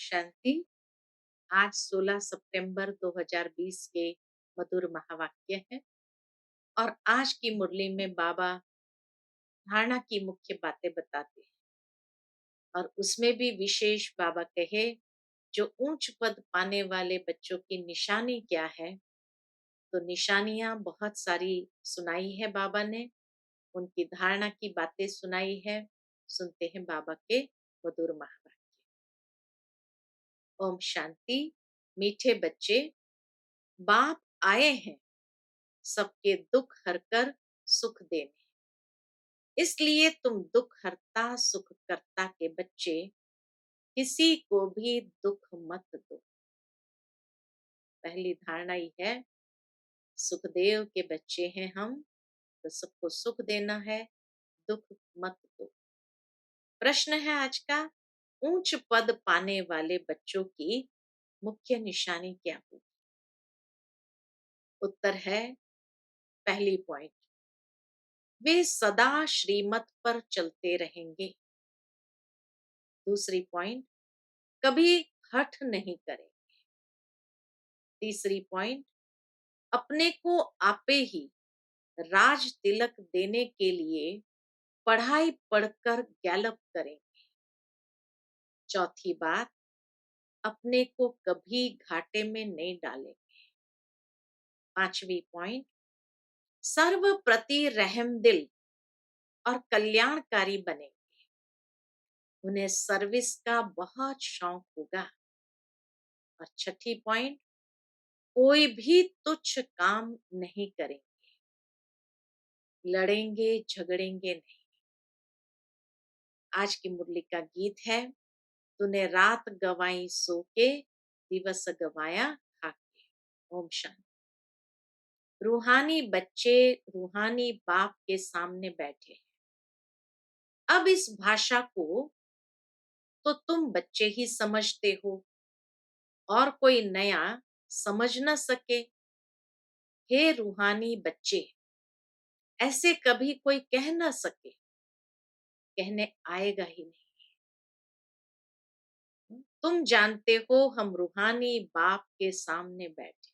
शांति। आज 16 सितंबर 2020 के मधुर महावाक्य है और आज की मुरली में बाबा धारणा की मुख्य बातें बताते हैं और उसमें भी विशेष बाबा कहे जो ऊंच पद पाने वाले बच्चों की निशानी क्या है। तो निशानियां बहुत सारी सुनाई है बाबा ने, उनकी धारणा की बातें सुनाई है। सुनते हैं बाबा के मधुर महावाक्य। ओम शांति। मीठे बच्चे, बाप आए हैं सबके दुख हरकर सुख देने, इसलिए तुम दुख हरता सुख करता के बच्चे किसी को भी दुख मत दो। पहली धारणा ही है, सुखदेव के बच्चे हैं हम, तो सबको सुख देना है, दुख मत दो। प्रश्न है आज का, ऊंच पद पाने वाले बच्चों की मुख्य निशानी क्या होगी? उत्तर है, पहली पॉइंट, वे सदा श्रीमत पर चलते रहेंगे। दूसरी पॉइंट, कभी हठ नहीं करेंगे। तीसरी पॉइंट, अपने को आपे ही राज तिलक देने के लिए पढ़ाई पढ़कर गैलप करेंगे। चौथी बात, अपने को कभी घाटे में नहीं डालेंगे। पांचवी पॉइंट, सर्व प्रति रहम दिल और कल्याणकारी बनेंगे। उन्हें सर्विस का बहुत शौक होगा। और छठी पॉइंट, कोई भी तुच्छ काम नहीं करेंगे, लड़ेंगे झगड़ेंगे नहीं। आज की मुरली का गीत है, तूने रात गवाई सो के, दिवस गवाया खा के। ओम शांति। रूहानी बच्चे रूहानी बाप के सामने बैठे हैं। अब इस भाषा को तो तुम बच्चे ही समझते हो और कोई नया समझ न सके। हे रूहानी बच्चे, ऐसे कभी कोई कह न सके, कहने आएगा ही नहीं। तुम जानते हो हम रूहानी बाप के सामने बैठे।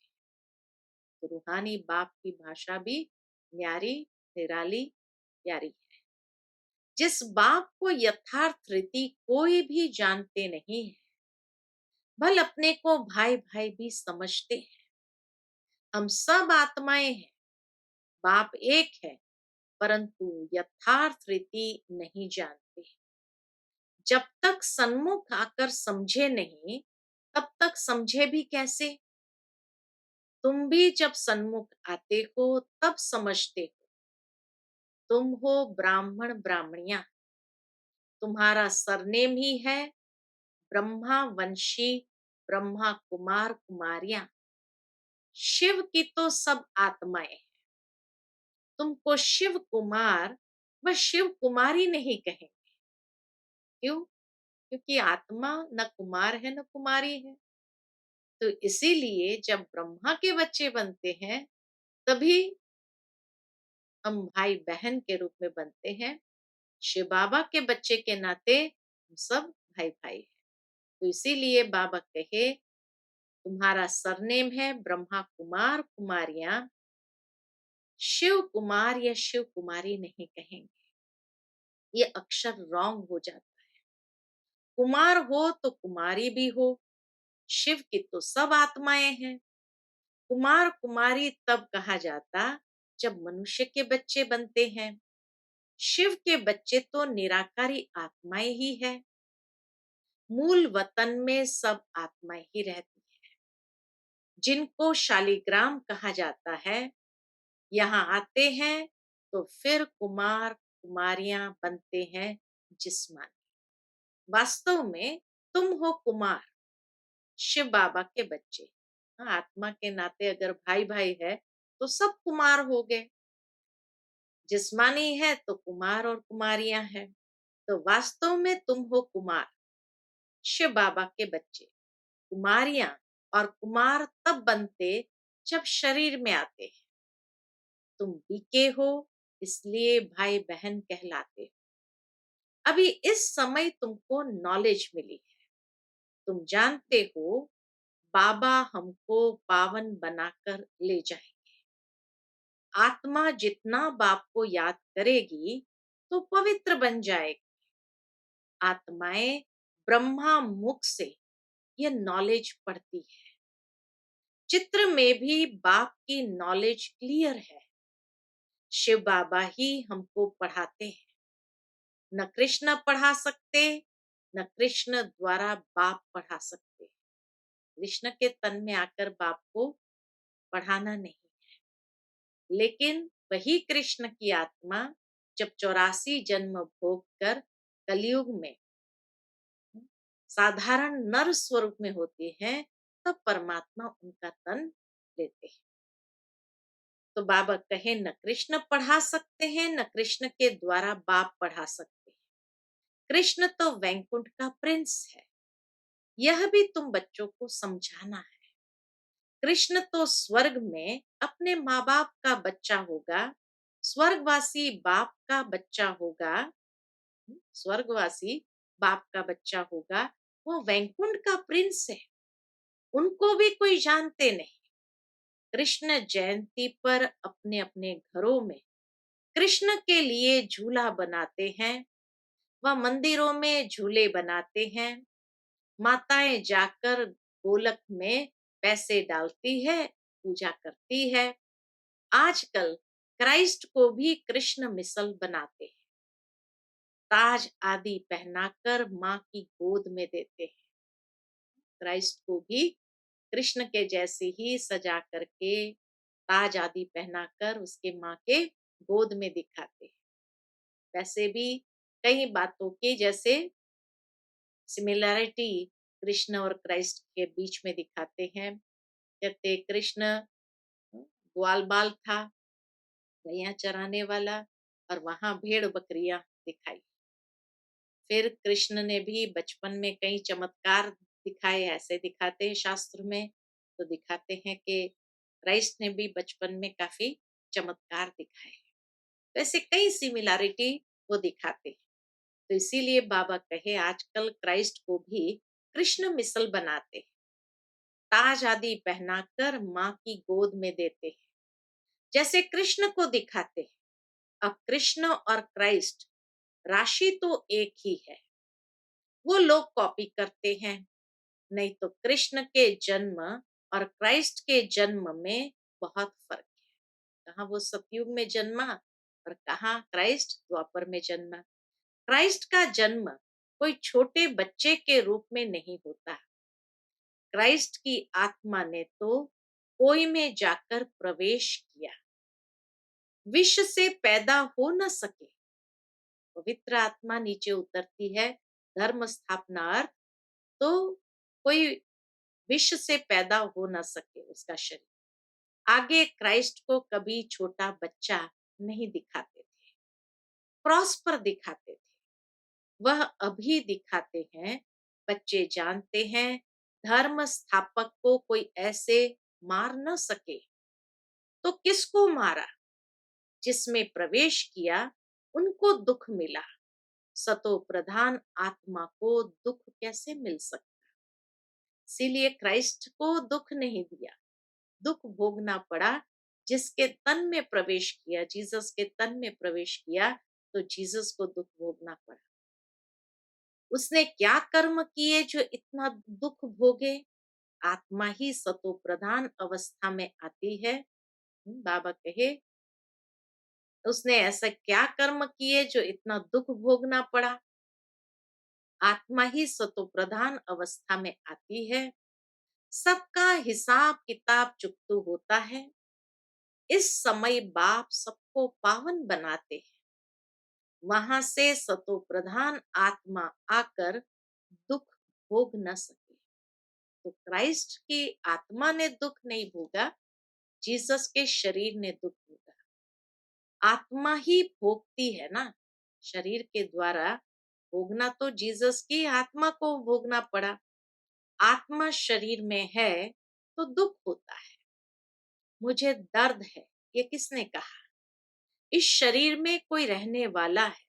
तो रूहानी बाप की भाषा भी न्यारी, निराली, प्यारी है। जिस बाप को यथार्थ रीति कोई भी जानते नहीं है, भल अपने को भाई भाई भी समझते हैं। हम सब आत्माएं हैं, बाप एक है, परंतु यथार्थ रीति नहीं जानते। जब तक सन्मुख आकर समझे नहीं, तब तक समझे भी कैसे? तुम भी जब सन्मुख आते हो तब समझते हो। तुम हो ब्राह्मण ब्राह्मणिया, तुम्हारा सरनेम ही है ब्रह्मा वंशी, ब्रह्मा कुमार कुमारियां। शिव की तो सब आत्माएं हैं। तुमको शिव कुमार व शिव कुमारी नहीं कहेंगे। क्यों? क्योंकि आत्मा न कुमार है न कुमारी है। तो इसीलिए जब ब्रह्मा के बच्चे बनते हैं, तभी हम भाई बहन के रूप में बनते हैं। शिव बाबा के बच्चे के नाते हम सब भाई भाई हैं। तो इसीलिए बाबा कहे, तुम्हारा सरनेम है ब्रह्मा कुमार कुमारियां, शिव कुमार या शिव कुमारी नहीं कहेंगे। ये अक्षर रॉन्ग हो जाता है। कुमार हो तो कुमारी भी हो। शिव की तो सब आत्माएं हैं। कुमार कुमारी तब कहा जाता जब मनुष्य के बच्चे बनते हैं। शिव के बच्चे तो निराकारी आत्माएं ही है। मूल वतन में सब आत्माएं ही रहती है, जिनको शालिग्राम कहा जाता है। यहाँ आते हैं तो फिर कुमार कुमारियां बनते हैं जिस्मानी। वास्तव में तुम हो कुमार, शिव बाबा के बच्चे। हाँ, आत्मा के नाते अगर भाई भाई है तो सब कुमार हो गए। जिस्मानी है तो कुमार और कुमारियां हैं। तो वास्तव में तुम हो कुमार, शिव बाबा के बच्चे। कुमारियां और कुमार तब बनते जब शरीर में आते हैं। तुम बीके हो, इसलिए भाई बहन कहलाते हो। अभी इस समय तुमको नॉलेज मिली है, तुम जानते हो बाबा हमको पावन बनाकर ले जाएंगे। आत्मा जितना बाप को याद करेगी तो पवित्र बन जाएगी। आत्माएं ब्रह्मा मुख से ये नॉलेज पढ़ती है। चित्र में भी बाप की नॉलेज क्लियर है। शिव बाबा ही हमको पढ़ाते हैं। न कृष्ण पढ़ा सकते, न कृष्ण द्वारा बाप पढ़ा सकते। कृष्ण के तन में आकर बाप को पढ़ाना नहीं, लेकिन वही कृष्ण की आत्मा जब 84 जन्म भोग कर कलयुग में साधारण नर स्वरूप में होते हैं, तब परमात्मा उनका तन लेते हैं। तो बाबा कहे न कृष्ण पढ़ा सकते हैं, न कृष्ण के द्वारा बाप पढ़ा सकते हैं। कृष्ण तो वैकुंठ का प्रिंस है, यह भी तुम बच्चों को समझाना है। कृष्ण तो स्वर्ग में अपने माँ बाप का बच्चा होगा, स्वर्गवासी बाप का बच्चा होगा। स्वर्गवासी बाप का बच्चा होगा। वो वैकुंठ का प्रिंस है, उनको भी कोई जानते नहीं। कृष्ण जयंती पर अपने अपने घरों में कृष्ण के लिए झूला बनाते हैं, वह मंदिरों में झूले बनाते हैं। माताएं जाकर गोलक में पैसे डालती है, पूजा करती है। आजकल क्राइस्ट को भी कृष्ण मिसल बनाते हैं, ताज आदि पहनाकर माँ की गोद में देते हैं। क्राइस्ट को भी कृष्ण के जैसे ही सजा करके ताज आदि पहनाकर उसके माँ के गोद में दिखाते हैं। वैसे भी कई बातों की जैसे सिमिलैरिटी कृष्ण और क्राइस्ट के बीच में दिखाते हैं। कहते कृष्ण ग्वाल बाल था, गैया चराने वाला, और वहां भेड़ बकरियां दिखाई। फिर कृष्ण ने भी बचपन में कई चमत्कार दिखाए, ऐसे दिखाते हैं शास्त्र में। तो दिखाते हैं कि क्राइस्ट ने भी बचपन में काफी चमत्कार दिखाए। वैसे कई सिमिलैरिटी वो दिखाते हैं। तो इसीलिए बाबा कहे आजकल क्राइस्ट को भी कृष्ण मिसल बनाते हैं, ताज आदि पहनाकर माँ की गोद में देते हैं, जैसे कृष्ण को दिखाते हैं। अब कृष्ण और क्राइस्ट राशि तो एक ही है, वो लोग कॉपी करते हैं। नहीं तो कृष्ण के जन्म और क्राइस्ट के जन्म में बहुत फर्क है। कहाँ वो सतयुग में जन्मा और कहाँ क्राइस्ट द्वापर में जन्मा। क्राइस्ट का जन्म कोई छोटे बच्चे के रूप में नहीं होता। क्राइस्ट की आत्मा ने तो कोई में जाकर प्रवेश किया, विष से पैदा हो न सके। पवित्र आत्मा नीचे उतरती है धर्म स्थापना अर्थ, तो कोई विष से पैदा हो न सके उसका शरीर। आगे क्राइस्ट को कभी छोटा बच्चा नहीं दिखाते थे, क्रॉस पर दिखाते थे। वह अभी दिखाते हैं। बच्चे जानते हैं धर्म स्थापक को कोई ऐसे मार न सके, तो किसको मारा? जिसमें प्रवेश किया उनको दुख मिला। सतो प्रधान आत्मा को दुख कैसे मिल सकता? इसीलिए क्राइस्ट को दुख नहीं दिया, दुख भोगना पड़ा। जिसके तन में प्रवेश किया, जीसस के तन में प्रवेश किया, तो जीसस को दुख भोगना पड़ा। उसने क्या कर्म किए जो इतना दुख भोगे? आत्मा ही सतो प्रधान अवस्था में आती है। बाबा कहे उसने ऐसा क्या कर्म किए जो इतना दुख भोगना पड़ा? आत्मा ही सतो प्रधान अवस्था में आती है। सबका हिसाब किताब चुकतो होता है। इस समय बाप सबको पावन बनाते हैं। वहां से सतो प्रधान आत्मा आकर दुख भोग न सके। तो क्राइस्ट की आत्मा ने दुख नहीं भोगा, जीसस के शरीर ने दुख भोगा। आत्मा ही भोगती है ना, शरीर के द्वारा भोगना तो जीसस की आत्मा को भोगना पड़ा। आत्मा शरीर में है तो दुख होता है। मुझे दर्द है, ये किसने कहा? इस शरीर में कोई रहने वाला है।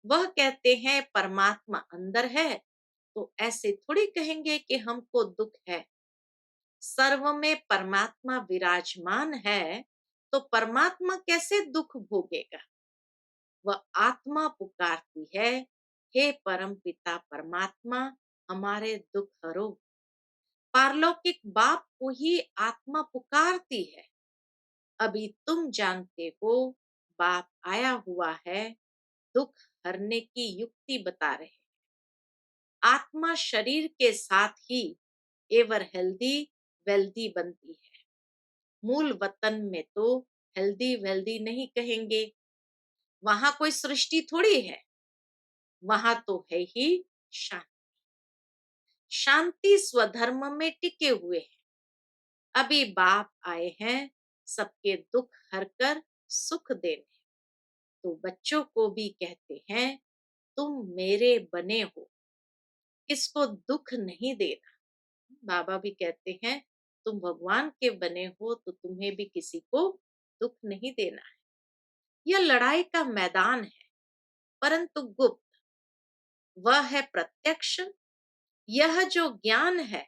वह कहते हैं परमात्मा अंदर है तो ऐसे थोड़ी कहेंगे कि हमको दुख है। सर्व में परमात्मा विराजमान है, तो परमात्मा कैसे दुख भोगेगा? वह आत्मा पुकारती है, हे परम पिता परमात्मा, हमारे दुख हरो। पारलौकिक बाप को ही आत्मा पुकारती है। अभी तुम जानते हो, बाप आया हुआ है, दुख हरने की युक्ति बता रहे। आत्मा शरीर के साथ ही एवर हेल्दी वेल्दी बनती है। मूल वतन में तो हेल्दी वेल्दी नहीं कहेंगे, वहां कोई सृष्टि थोड़ी है, वहां तो है ही शांति। शांति स्वधर्म में टिके हुए हैं। अभी बाप आए हैं सबके दुख हरकर सुख देने। तो बच्चों को भी कहते हैं, तुम मेरे बने हो, किसको दुख नहीं देना। बाबा भी कहते हैं, तुम भगवान के बने हो तो तुम्हें भी किसी को दुख नहीं देना है। यह लड़ाई का मैदान है, परंतु गुप्त। वह है प्रत्यक्ष। यह जो ज्ञान है,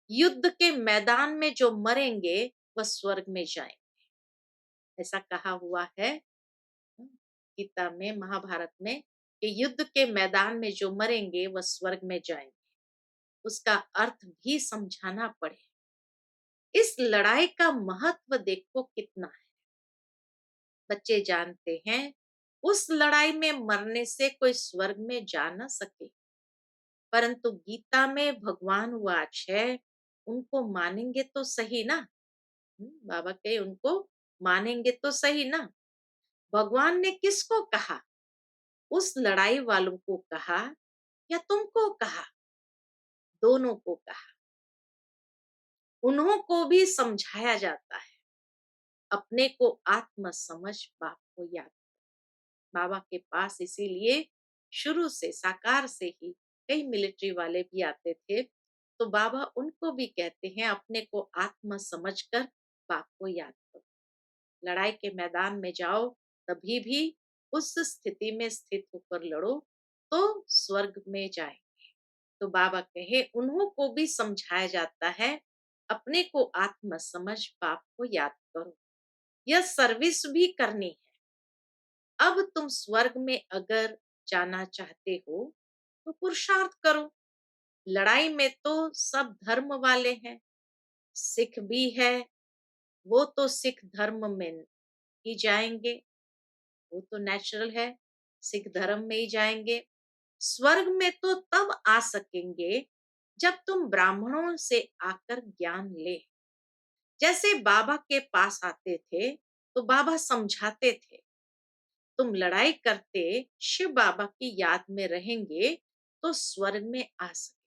युद्ध के मैदान में जो मरेंगे वह स्वर्ग में जाएंगे, ऐसा कहा हुआ है गीता में, महाभारत में, कि युद्ध के मैदान में जो मरेंगे वह स्वर्ग में जाएंगे। उसका अर्थ भी समझाना पड़े। इस लड़ाई का महत्व देखो कितना है। बच्चे जानते हैं, उस लड़ाई में मरने से कोई स्वर्ग में जा न सके, परंतु गीता में भगवान वाच है, उनको मानेंगे तो सही ना। बाबा के उनको मानेंगे तो सही ना। भगवान ने किसको कहा? उस लड़ाई वालों को कहा या तुमको कहा? दोनों को कहा। उन्हों को भी समझाया जाता है। अपने को आत्म समझ बाप को याद। बाबा के पास इसीलिए शुरू से साकार से ही कई मिलिट्री वाले भी आते थे, तो बाबा उनको भी कहते हैं, अपने को आत्म समझकर बाप को याद करो। लड़ाई के मैदान में जाओ, तभी भी उस स्थिति में स्थित होकर लड़ो तो स्वर्ग में जाएंगे। तो बाबा कहे, उन्हों को भी समझाया जाता है, अपने को आत्म समझ बाप को याद करो। यह सर्विस भी करनी है। अब तुम स्वर्ग में अगर जाना चाहते हो तो पुरुषार्थ करो। लड़ाई में तो सब धर्म वाले हैं। सिख भी है, वो तो सिख धर्म में ही जाएंगे, वो तो नेचुरल है, सिख धर्म में ही जाएंगे। स्वर्ग में तो तब आ सकेंगे जब तुम ब्राह्मणों से आकर ज्ञान ले। जैसे बाबा के पास आते थे तो बाबा समझाते थे, तुम लड़ाई करते शिव बाबा की याद में रहेंगे तो स्वर्ग में आ सके।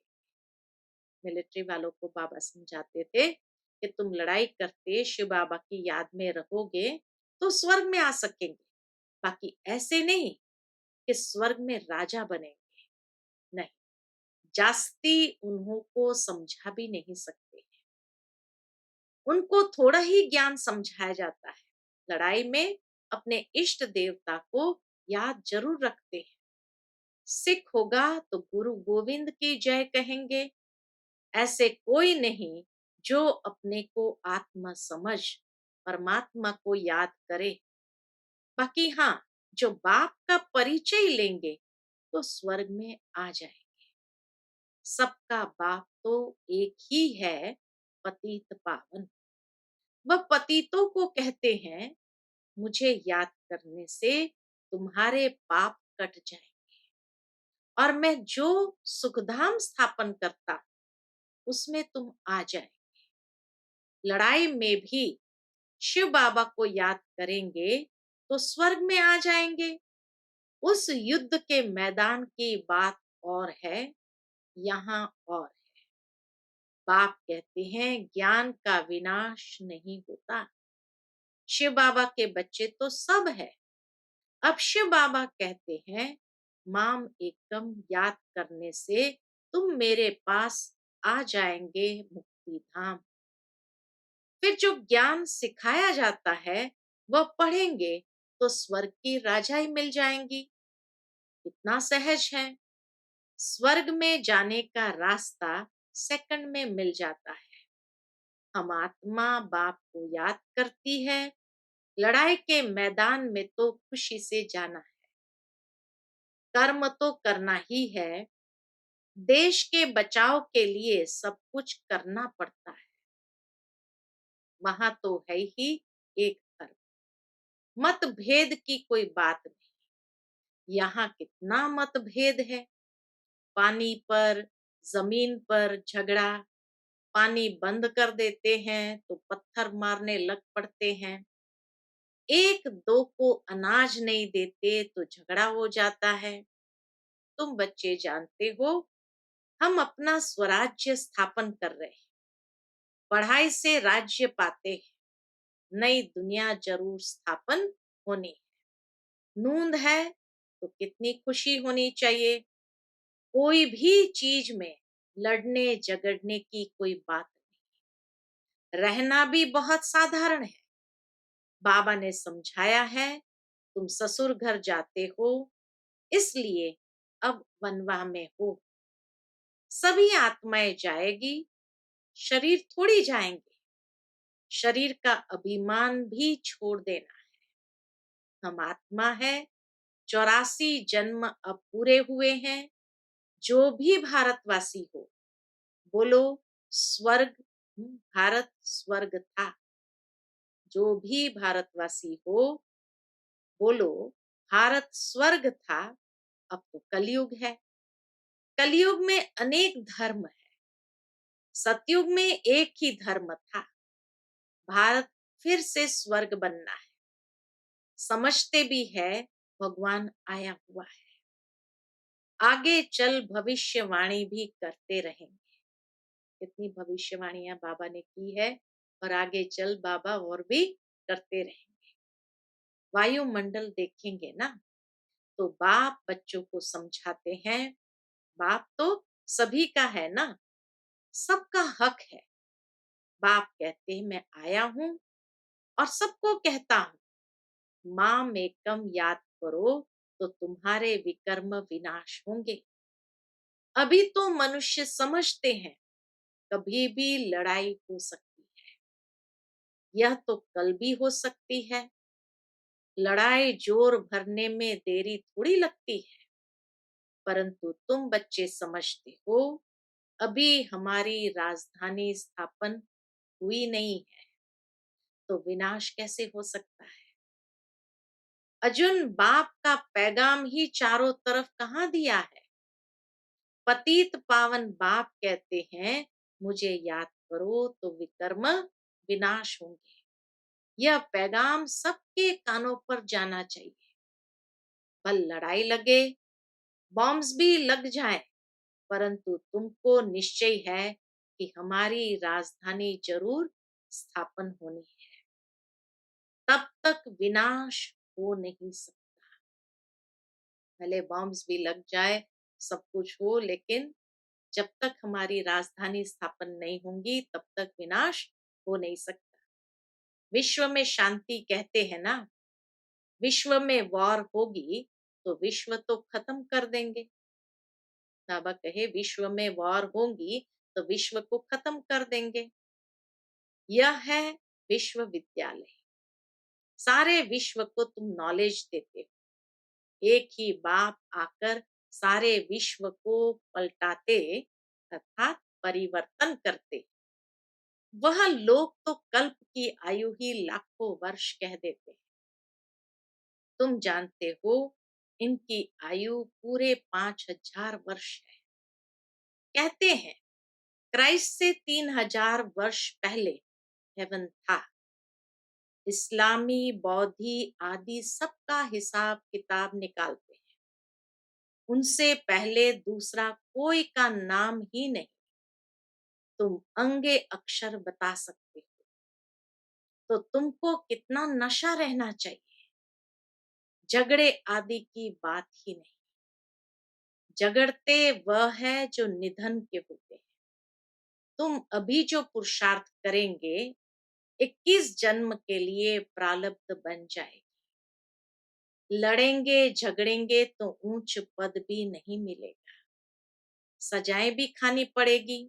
मिलिट्री वालों को बाबा समझाते थे कि तुम लड़ाई करते शिव बाबा की याद में रहोगे तो स्वर्ग में आ सकेंगे, बाकी ऐसे नहीं कि स्वर्ग में राजा बनेंगे। नहीं, जास्ती उन्हों को समझा भी नहीं सकते। उनको थोड़ा ही ज्ञान समझाया जाता है। लड़ाई में अपने इष्ट देवता को याद जरूर रखते हैं। सिख होगा तो गुरु गोविंद की जय कहेंगे। ऐसे कोई नहीं जो अपने को आत्मा समझ परमात्मा को याद करे। बाकी हाँ, जो बाप का परिचय लेंगे तो स्वर्ग में आ जाएंगे। सबका बाप तो एक ही है, पतित पावन। वह पतितों को कहते हैं, मुझे याद करने से तुम्हारे पाप कट जाएंगे और मैं जो सुखधाम स्थापन करता उसमें तुम आ जाए। लड़ाई में भी शिव बाबा को याद करेंगे तो स्वर्ग में आ जाएंगे। उस युद्ध के मैदान की बात और है, यहाँ और है। बाप कहते हैं, ज्ञान का विनाश नहीं होता। शिव बाबा के बच्चे तो सब है। अब शिव बाबा कहते हैं, माम एकम याद करने से तुम मेरे पास आ जाएंगे मुक्ति धाम। फिर जो ज्ञान सिखाया जाता है वह पढ़ेंगे तो स्वर्ग की राजाई मिल जाएंगी। कितना सहज है। स्वर्ग में जाने का रास्ता सेकंड में मिल जाता है। हम आत्मा बाप को याद करती है। लड़ाई के मैदान में तो खुशी से जाना है। कर्म तो करना ही है। देश के बचाव के लिए सब कुछ करना पड़ता है। वहां तो है ही एक धर्म। मतभेद की कोई बात नहीं। यहाँ कितना मतभेद है। पानी पर, जमीन पर झगड़ा। पानी बंद कर देते हैं तो पत्थर मारने लग पड़ते हैं। एक दो को अनाज नहीं देते तो झगड़ा हो जाता है। तुम बच्चे जानते हो, हम अपना स्वराज्य स्थापन कर रहे हैं। पढ़ाई से राज्य पाते हैं। नई दुनिया जरूर स्थापन होनी है। नूंद है तो कितनी खुशी होनी चाहिए। कोई भी चीज में लड़ने झगड़ने की कोई बात नहीं। रहना भी बहुत साधारण है। बाबा ने समझाया है, तुम ससुर घर जाते हो, इसलिए अब वनवा में हो। सभी आत्माएं जाएगी, शरीर थोड़ी जाएंगे। शरीर का अभिमान भी छोड़ देना है। हम आत्मा है। 84 जन्म अब पूरे हुए हैं। जो भी भारतवासी हो, बोलो स्वर्ग। भारत स्वर्ग था। जो भी भारतवासी हो, बोलो भारत स्वर्ग था। अब तो कलयुग है। कलयुग में अनेक धर्म है। सतयुग में एक ही धर्म था। भारत फिर से स्वर्ग बनना है। समझते भी है भगवान आया हुआ है। आगे चल भविष्यवाणी भी करते रहेंगे। कितनी भविष्यवाणियां बाबा ने की है, और आगे चल बाबा और भी करते रहेंगे। वायुमंडल देखेंगे ना, तो बाप बच्चों को समझाते हैं, बाप तो सभी का है ना, सबका हक है। बाप कहते हैं मैं आया हूं और सबको कहता हूं, माम एकम याद करो तो तुम्हारे विकर्म विनाश होंगे। अभी तो मनुष्य समझते हैं कभी भी लड़ाई हो सकती है। यह तो कल भी हो सकती है। लड़ाई जोर भरने में देरी थोड़ी लगती है। परंतु तुम बच्चे समझते हो, अभी हमारी राजधानी स्थापन हुई नहीं है, तो विनाश कैसे हो सकता है। अर्जुन, बाप का पैगाम ही चारों तरफ कहाँ दिया है। पतित पावन बाप कहते हैं, मुझे याद करो तो विकर्म विनाश होंगे। यह पैगाम सबके कानों पर जाना चाहिए। भल लड़ाई लगे, बॉम्ब्स भी लग जाएं, परंतु तुमको निश्चय है कि हमारी राजधानी जरूर स्थापन होनी है। तब तक विनाश हो नहीं सकता। भले बॉम्ब्स भी लग जाए, सब कुछ हो, लेकिन जब तक हमारी राजधानी स्थापन नहीं होंगी तब तक विनाश हो नहीं सकता। विश्व में शांति कहते हैं ना, विश्व में वॉर होगी तो विश्व तो खत्म कर देंगे। बाबा कहे विश्व में वॉर होंगी तो विश्व को खत्म कर देंगे। यह है विश्वविद्यालय। सारे विश्व को तुम नॉलेज देते हो। एक ही बाप आकर सारे विश्व को पलटाते अर्थात परिवर्तन करते। वह लोग तो कल्प की आयु ही लाखों वर्ष कह देते हैं। तुम जानते हो इनकी आयु पूरे 5000 वर्ष है। कहते हैं क्राइस्ट से 3000 वर्ष पहले हेवन था। इस्लामी, बौद्धि आदि सबका हिसाब किताब निकालते हैं। उनसे पहले दूसरा कोई का नाम ही नहीं। तुम अंगे अक्षर बता सकते हो, तो तुमको कितना नशा रहना चाहिए। झगड़े आदि की बात ही नहीं। झगड़ते वह है जो निधन के होते हैं। तुम अभी जो पुरुषार्थ करेंगे 21 जन्म के लिए प्रारब्ध बन जाएगी। लड़ेंगे झगड़ेंगे तो ऊंच पद भी नहीं मिलेगा। सजाएं भी खानी पड़ेगी।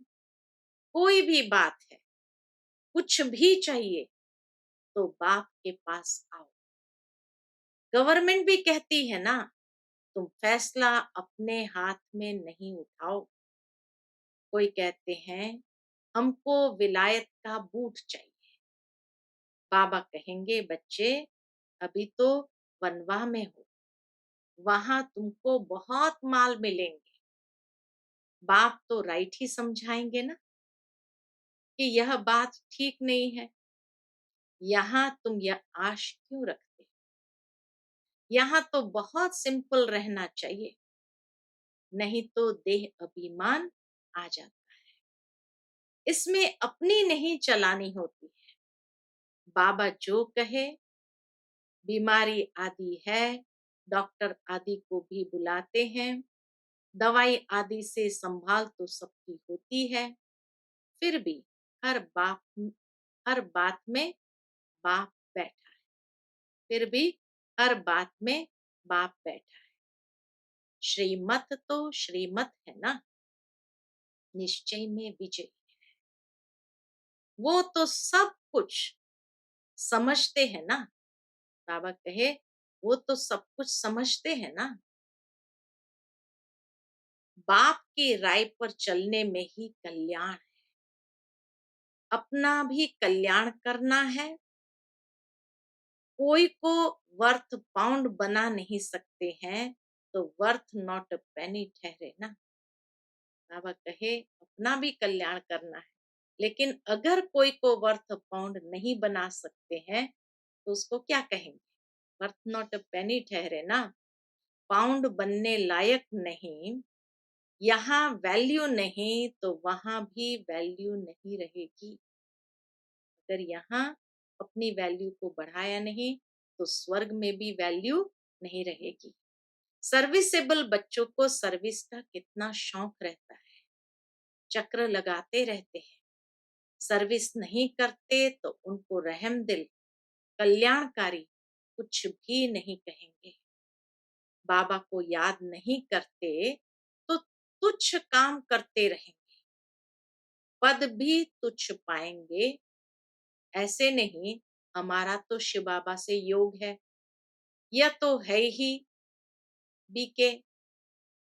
कोई भी बात है, कुछ भी चाहिए तो बाप के पास आओ। गवर्नमेंट भी कहती है ना, तुम फैसला अपने हाथ में नहीं उठाओ। कोई कहते हैं हमको विलायत का बूट चाहिए। बाबा कहेंगे बच्चे, अभी तो वनवाह में हो, वहां तुमको बहुत माल मिलेंगे। बाप तो राइट ही समझाएंगे ना कि यह बात ठीक नहीं है। यहाँ तुम यह आश क्यों रखते हो? यहाँ तो बहुत सिंपल रहना चाहिए, नहीं तो देह अभिमान आ जाता है। इसमें अपनी नहीं चलानी होती है। बाबा जो कहे, बीमारी आदि है, डॉक्टर आदि को भी बुलाते हैं, दवाई आदि से संभाल तो सबकी होती है। फिर भी हर बात हर बात में बाप बैठा है। फिर भी हर बात में बाप बैठा है। श्रीमत तो श्रीमत है ना, निश्चय में विजय। वो तो सब कुछ समझते हैं ना। बाबा कहे वो तो सब कुछ समझते हैं ना। बाप की राय पर चलने में ही कल्याण है। अपना भी कल्याण करना है। कोई को वर्थ पाउंड बना नहीं सकते हैं तो वर्थ नॉट अ पेनी ठहरे ना। बाबा कहे अपना भी कल्याण करना है, लेकिन अगर कोई को वर्थ पाउंड नहीं बना सकते हैं तो उसको क्या कहेंगे? वर्थ नॉट अ पेनी ठहरे ना। पाउंड बनने लायक नहीं। यहाँ वैल्यू नहीं तो वहां भी वैल्यू नहीं रहेगी। अगर यहाँ अपनी वैल्यू को बढ़ाया नहीं तो स्वर्ग में भी वैल्यू नहीं रहेगी। सर्विसेबल बच्चों को सर्विस का कितना शौक रहता है, चक्र लगाते रहते हैं। सर्विस नहीं करते तो उनको रहम दिल, कल्याणकारी कुछ भी नहीं कहेंगे। बाबा को याद नहीं करते तो तुच्छ काम करते रहेंगे, पद भी तुच्छ पाएंगे। ऐसे नहीं हमारा तो शिव बाबा से योग है, यह तो है ही बीके।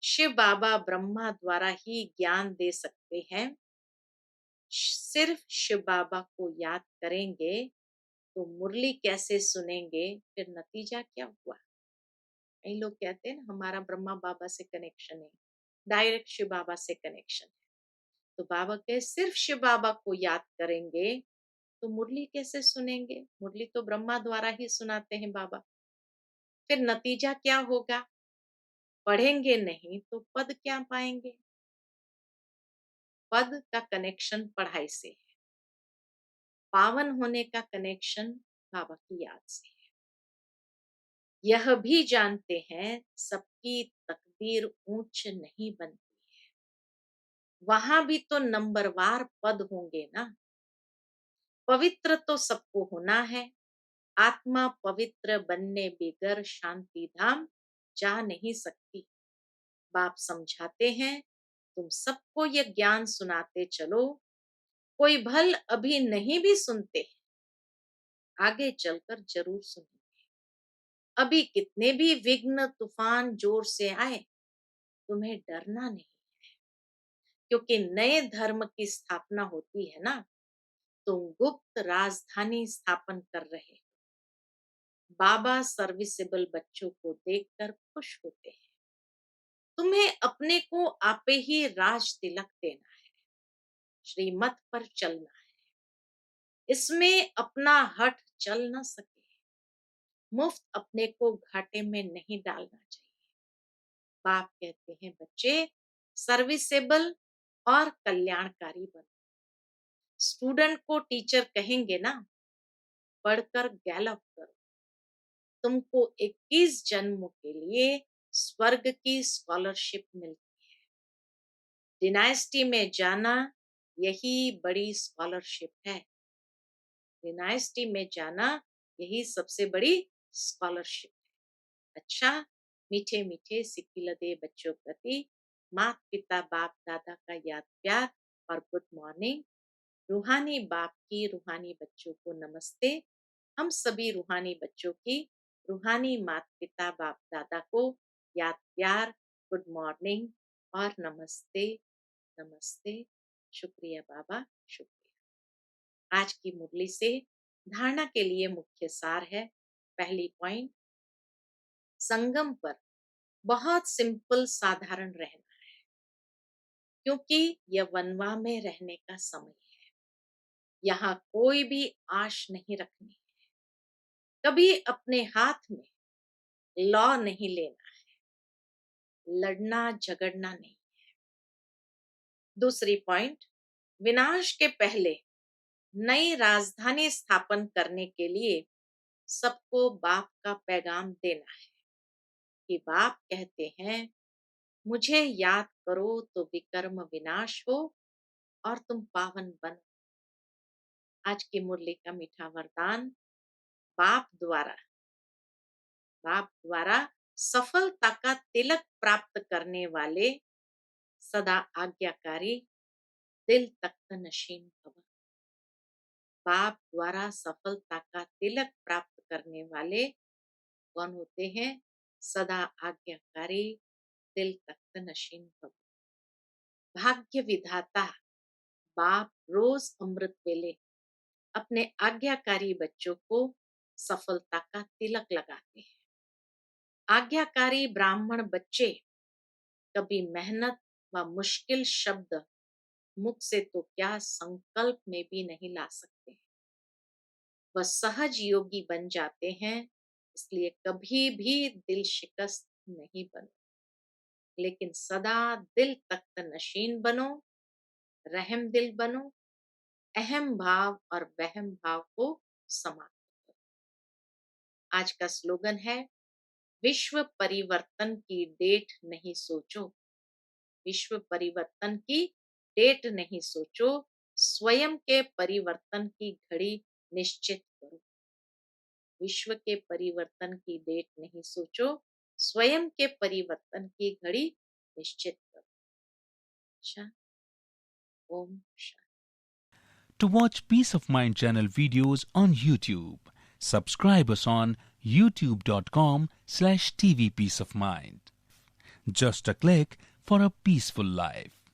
शिव बाबा ब्रह्मा द्वारा ही ज्ञान दे सकते हैं। सिर्फ शिव बाबा को याद करेंगे तो मुरली कैसे सुनेंगे? फिर नतीजा क्या हुआ? कई लोग कहते हैं ना हमारा ब्रह्मा बाबा से कनेक्शन है, डायरेक्ट शिव बाबा से कनेक्शन है। तो बाबा के सिर्फ शिव बाबा को याद करेंगे तो मुरली कैसे सुनेंगे? मुरली तो ब्रह्मा द्वारा ही सुनाते हैं बाबा। फिर नतीजा क्या होगा? पढ़ेंगे नहीं तो पद क्या पाएंगे? पद का कनेक्शन पढ़ाई से है, पावन होने का कनेक्शन बाबा की याद से है। यह भी जानते हैं सबकी तकदीर ऊंच नहीं बनती है। वहां भी तो नंबरवार पद होंगे ना। पवित्र तो सबको होना है। आत्मा पवित्र बनने बगैर शांति धाम जा नहीं सकती। बाप समझाते हैं तुम सबको यह ज्ञान सुनाते चलो। कोई भल अभी नहीं भी सुनते, आगे चलकर जरूर सुनेंगे। अभी कितने भी विघ्न तूफान जोर से आए, तुम्हें डरना नहीं, क्योंकि नए धर्म की स्थापना होती है ना। तुम गुप्त राजधानी स्थापन कर रहे हो। बाबा सर्विसेबल बच्चों को देखकर खुश होते हैं। तुम्हें अपने को आपे ही राज तिलक देना है, श्रीमत पर चलना है। इसमें अपना हट चल न सके। मुफ्त अपने को घाटे में नहीं डालना चाहिए। बाप कहते हैं बच्चे सर्विसेबल और कल्याणकारी बनो। स्टूडेंट को टीचर कहेंगे ना, पढ़कर गैलप करो। तुमको 21 जन्मों के लिए स्वर्ग की स्कॉलरशिप मिलती है। डिनाइस्टी में जाना यही बड़ी स्कॉलरशिप है। डिनाइस्टी में जाना यही सबसे बड़ी स्कॉलरशिप है। अच्छा, मीठे मीठे सिक्किलदे बच्चों प्रति माता पिता बाप दादा का याद प्यार और गुड मॉर्निंग। रूहानी बाप की रूहानी बच्चों को नमस्ते। हम सभी रूहानी बच्चों की रूहानी माता पिता बाप दादा को याद प्यार, गुड मॉर्निंग और नमस्ते। नमस्ते। शुक्रिया बाबा, शुक्रिया। आज की मुरली से धारणा के लिए मुख्य सार है। पहली पॉइंट, संगम पर बहुत सिंपल साधारण रहना, क्योंकि यह वनवा में रहने का समय है। यहाँ कोई भी आश नहीं रखनी है। कभी अपने हाथ में लॉ नहीं लेना है, लड़ना झगड़ना नहीं। दूसरी पॉइंट, विनाश के पहले नई राजधानी स्थापन करने के लिए सबको बाप का पैगाम देना है कि बाप कहते हैं, मुझे याद करो तो विकर्म विनाश हो और तुम पावन बनो। आज की मुरली का मीठा वरदान, बाप द्वारा सफलता का तिलक प्राप्त करने वाले सदा आज्ञाकारी दिल तख्त नशीन भव। बाप द्वारा सफलता का तिलक प्राप्त करने वाले कौन होते हैं? सदा आज्ञाकारी दिल तख्त नशीन भव। भाग्य विधाता बाप रोज अमृत वेले अपने आज्ञाकारी बच्चों को सफलता का तिलक लगाते हैं। आज्ञाकारी ब्राह्मण बच्चे कभी मेहनत व मुश्किल शब्द मुख से तो क्या संकल्प में भी नहीं ला सकते। वह सहज योगी बन जाते हैं, इसलिए कभी भी दिल शिकस्त नहीं बनो, लेकिन सदा दिल तख्त नशीन बनो, रहम दिल बनो, अहम भाव और वहम भाव को समाप्त करो। आज का स्लोगन है, विश्व परिवर्तन की डेट नहीं सोचो। विश्व परिवर्तन की डेट नहीं सोचो, स्वयं के परिवर्तन की घड़ी निश्चित करो। विश्व के परिवर्तन की डेट नहीं सोचो, स्वयं के परिवर्तन की घड़ी निश्चित करो। अच्छा, Om Shanti. To watch Peace of Mind channel videos on YouTube, subscribe us on youtube.com/tvpeaceofmind. Just a click for a peaceful life.